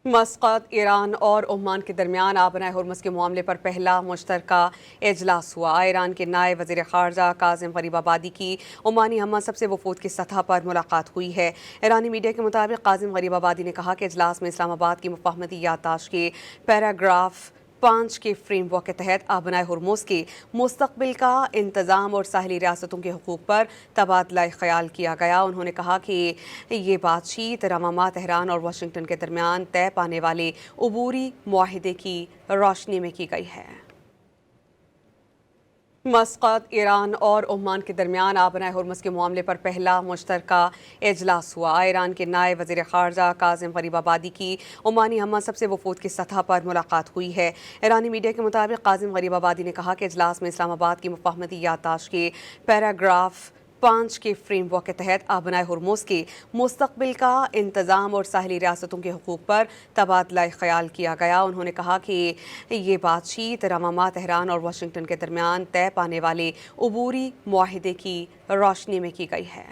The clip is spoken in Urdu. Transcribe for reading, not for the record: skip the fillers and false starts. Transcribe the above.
مسقط ایران اور عمان کے درمیان آبنائے ہرمز کے معاملے پر پہلا مشترکہ اجلاس ہوا۔ ایران کے نائب وزیر خارجہ کاظم غریب آبادی کی عمانی ہم منصب سے وفود کی سطح پر ملاقات ہوئی ہے۔ ایرانی میڈیا کے مطابق کاظم غریب آبادی نے کہا کہ اجلاس میں اسلام آباد کی مفاہمتی یادداشت کے پیراگراف 5 کے فریم ورک کے تحت آبنائے ہرمز کے مستقبل کا انتظام اور ساحلی ریاستوں کے حقوق پر تبادلہ خیال کیا گیا۔ انہوں نے کہا کہ یہ بات چیت رواما تہران اور واشنگٹن کے درمیان طے پانے والے عبوری معاہدے کی روشنی میں کی گئی ہے۔ مسقط ایران اور عمان کے درمیان آبنائے ہرمز کے معاملے پر پہلا مشترکہ اجلاس ہوا۔ ایران کے نائب وزیر خارجہ کاظم غریب آبادی کی عمانی ہم منصب سے وفود کی سطح پر ملاقات ہوئی ہے۔ ایرانی میڈیا کے مطابق کاظم غریب آبادی نے کہا کہ اجلاس میں اسلام آباد کی مفاہمتی یادداشت کے پیراگراف 5 کے فریم ورک کے تحت آبنائے ہرمز کے مستقبل کا انتظام اور ساحلی ریاستوں کے حقوق پر تبادلہ خیال کیا گیا۔ انہوں نے کہا کہ یہ بات چیت رواما تہران اور واشنگٹن کے درمیان طے پانے والے عبوری معاہدے کی روشنی میں کی گئی ہے۔